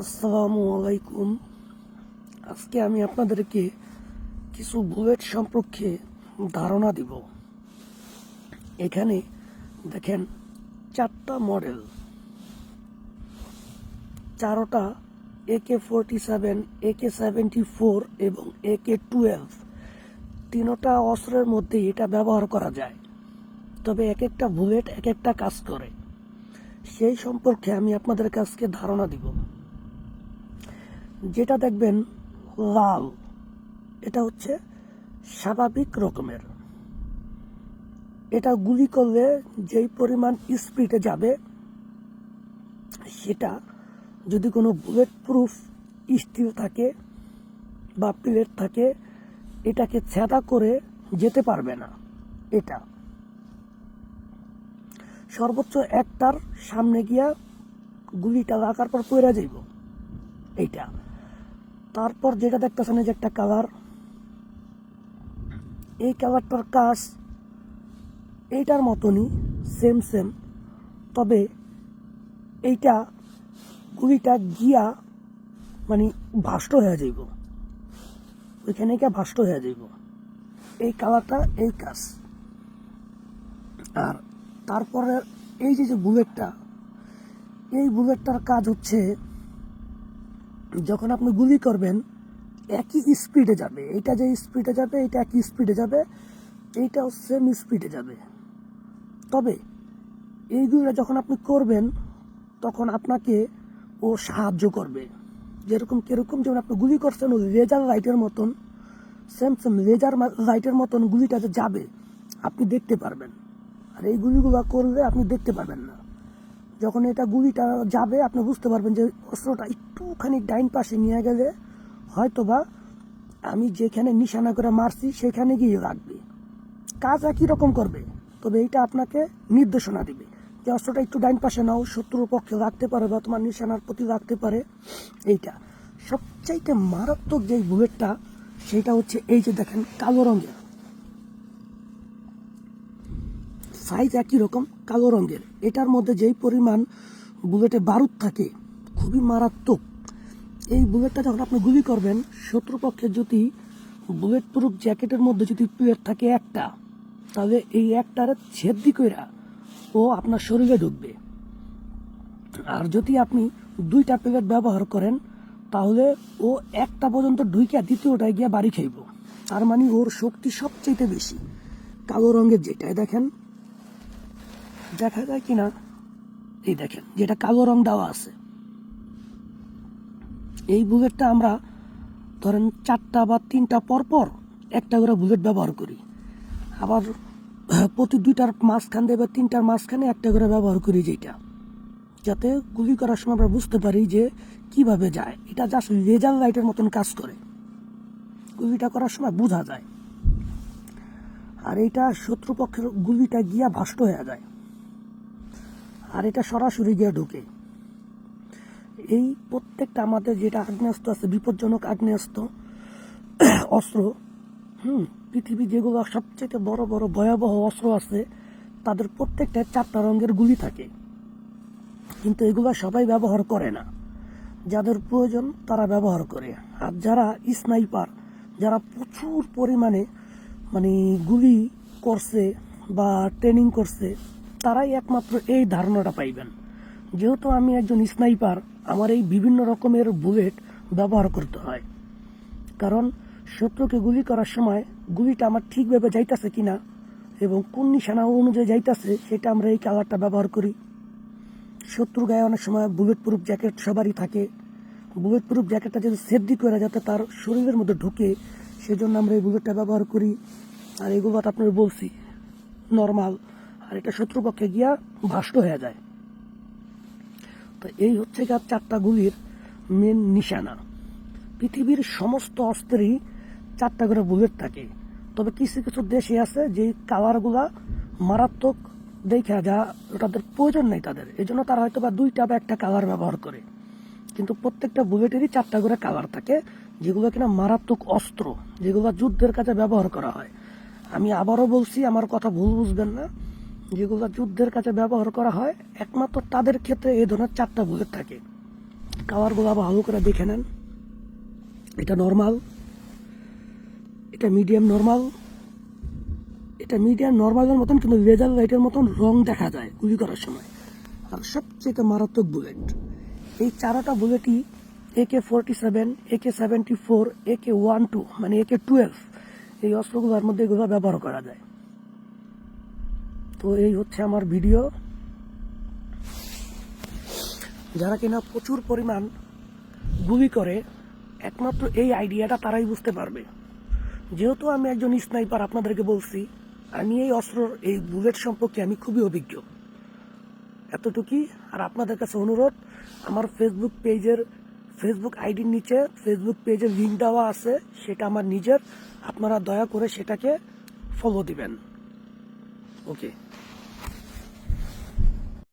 আসসালামু আলাইকুম। আজকে আমি আপনাদেরকে কিছু বুলেট সম্পর্কে ধারণা দিব। এখানে দেখেন 4টা মডেল, 4টা AK-47, AK-74 এবং AK-12। 3টা অস্ত্রের মধ্যে এটা ব্যবহার করা যায়, তবে এক একটা বুলেট এক একটা কাজ করে। সেই সম্পর্কে আমি আপনাদের কাছে ধারণা দিব। যেটা দেখবেন লাল, এটা হচ্ছে স্বাভাবিক রকমের। এটা গুলি করলে যেই পরিমাণ স্পিডে যাবে, সেটা যদি কোনো বুলেট প্রুফ স্টিল থাকে বা প্লেট থাকে, এটাকে ছেদা করে যেতে পারবে না। এটা সর্বোচ্চ একটার সামনে গিয়া গুলিটা লাগার পর পড়ে যাইব এইটা। তারপর যেটা দেখতেছেন যে একটা কালার, এই কালারটার কাজ এইটার মতনই, সেম, তবে এইটা গুলিটা গিয়া মানে ভাষ্ট হয়ে যাইব, ওইখানে গিয়া ভাষ্ট হয়ে যাইব। এই কালারটা এই কাজ। আর তারপরে এই যে বুলেটটা, এই বুলেটটার কাজ হচ্ছে যখন আপনি গুলি করবেন একই স্পিডে যাবে। এটা যে স্পিডে যাবে, এটা একই স্পিডে যাবে, এইটাও সেম স্পিডে যাবে। তবে এইগুলো যখন আপনি করবেন তখন আপনাকে ও সাহায্য করবে। যেরকম যেমন আপনি গুলি করছেন ওই লেজার লাইটের মতন, সেম লেজার লাইটের মতন গুলিটা যে যাবে আপনি দেখতে পারবেন। আর এই গুলিগুলো করলে আপনি দেখতে পারবেন না। যখন এটা গুলিটা যাবে আপনি বুঝতে পারবেন যে অস্ত্রটা একটুখানি ডাইন পাশে নিয়ে গেলে হয়তোবা আমি যেখানে নিশানা করে মারছি সেখানে গিয়ে লাগবে। কাজ একই রকম করবে, তবে এইটা আপনাকে নির্দেশনা দিবে যে অস্ত্রটা একটু ডাইন পাশে নাও, শত্রুর পক্ষে লাগতে পারে বা তোমার নিশানার প্রতি লাগতে পারে। এইটা সবচাইতে মারাত্মক যেই বুলেটটা, সেটা হচ্ছে এই যে দেখেন কালো রঙের, সাইজ একই রকম, কালো রঙের। এটার মধ্যে যেই পরিমাণ বুলেটে বারুদ থাকে খুবই মারাত্মক। এই বুলেটটা যখন আপনি গুলি করবেন, শত্রুপক্ষের যদি বুলেট প্রুফ জ্যাকেটের মধ্যে যদি প্লেট থাকে একটা, তাহলে এই একটার ছেদি কইরা ও আপনার শরীরে ঢুকবে। আর যদি আপনি 2টা প্লেট ব্যবহার করেন, তাহলে ও একটা পর্যন্ত ঢুইকা দ্বিতীয়টায় গিয়ে বাড়ি খাইব। তার মানে ওর শক্তি সবচেয়ে বেশি। কালো রঙের যেটা দেখেন, দেখা যায় কিনা, এই দেখেন যেটা কালো রং দেওয়া আছে, এই বুলেটটা আমরা ধরেন 4টা বা 3টা পরপর একটা করে বুলেট ব্যবহার করি। আবার প্রতি 2টার মাঝখান দিয়ে বা 3টার মাঝখানে একটা করে ব্যবহার করি, যেটা যাতে গুলি করার সময় আমরা বুঝতে পারি যে কিভাবে যায়। এটা জাস্ট লেজার লাইটের মতন কাজ করে, গুলিটা করার সময় বোঝা যায়। আর এটা শত্রুপক্ষের গুলিটা গিয়া ভাষ্ট হয়ে যায়, আর এটা সরাসরি গিয়ে ঢুকে। এই প্রত্যেকটা আমাদের যেটা আগ্নেয়াস্ত্র আছে, বিপজ্জনক আগ্নেয়াস্ত্র অস্ত্র, পৃথিবী যেগুলো সবচেয়ে বড় বড় ভয়াবহ অস্ত্র আছে, তাদের প্রত্যেকটা 4টা রঙের গুলি থাকে। কিন্তু এগুলো সবাই ব্যবহার করে না, যাদের প্রয়োজন তারা ব্যবহার করে। আর যারা স্নাইপার, যারা প্রচুর পরিমাণে মানে গুলি করছে বা ট্রেনিং করছে, তারাই একমাত্র এই ধারণাটা পাইবেন। যেহেতু আমি একজন স্নাইপার, আমার এই বিভিন্ন রকমের বুলেট ব্যবহার করতে হয়, কারণ শত্রুকে গুলি করার সময় গুলিটা আমার ঠিকভাবে যাইতেছে কিনা এবং কোন নিশানা অনুযায়ী যাইতেছে, সেটা আমরা এই কালারটা ব্যবহার করি। শত্রু গায়ে অনেক সময় বুলেট প্রুফ জ্যাকেট সবারই থাকে, বুলেট প্রুফ জ্যাকেটটা যদি সেফটি করে যাতে তার শরীরের মধ্যে ঢুকে, সেজন্য আমরা এই বুলেটটা ব্যবহার করি। আর এগুলো তো আপনার বলছি নর্মাল, আর এটা শত্রুপক্ষে গিয়া ভাষ্ট হয়ে যায়। তো এই হচ্ছে 4টা গুলির মেন নিশানা। পৃথিবীর সমস্ত অস্ত্রেই 4টা করে বুলেট থাকে, তবে কিছু কিছু দেশে আছে যে কালারগুলা মারাত্মক দেখা যা তাদের প্রয়োজন নেই তাদের, এই জন্য তারা হয়তো বা 2টা বা একটা কালার ব্যবহার করে। কিন্তু প্রত্যেকটা বুলেটেরই 4টা করে কালার থাকে, যেগুলো কিনা মারাত্মক অস্ত্র, যেগুলো যুদ্ধের কাজে ব্যবহার করা হয়। আমি আবারও বলছি, আমার কথা ভুল বুঝবেন না, যেগুলো যুদ্ধের কাজে ব্যবহার করা হয় একমাত্র তাদের ক্ষেত্রে এই ধরনের 4টা বুলেট থাকে। কালারগুলো ভালো করে দেখে নেন। এটা নর্মাল, এটা মিডিয়াম নর্মাল, এটা মিডিয়াম নর্মালের মতন কিন্তু লেজার লাইটের মতন রং দেখা যায় গুলি করার সময়। আর সবচেয়ে মারাত্মক বুলেট, এই চারটা বুলেটই AK-47, AK-74, AK-12 মানে AK-12 এই অস্ত্রগুলোর মধ্যে এগুলো ব্যবহার করা যায়। তো এই হচ্ছে আমার ভিডিও। যারা কিনা প্রচুর পরিমাণ গুলি করে একমাত্র এই আইডিয়াটা তারাই বুঝতে পারবে। যেহেতু আমি একজন স্নাইপার, আপনাদেরকে বলছি আমি এই অস্ত্রর এই বুলেট সম্পর্কে আমি খুবই অভিজ্ঞ, এতটুকুই। আর আপনাদের কাছে অনুরোধ, আমার ফেসবুক আইডির নিচে ফেসবুক পেজের লিঙ্ক দেওয়া আছে, সেটা আমার নিজের, আপনারা দয়া করে সেটাকে ফলো দিবেন। ওকে।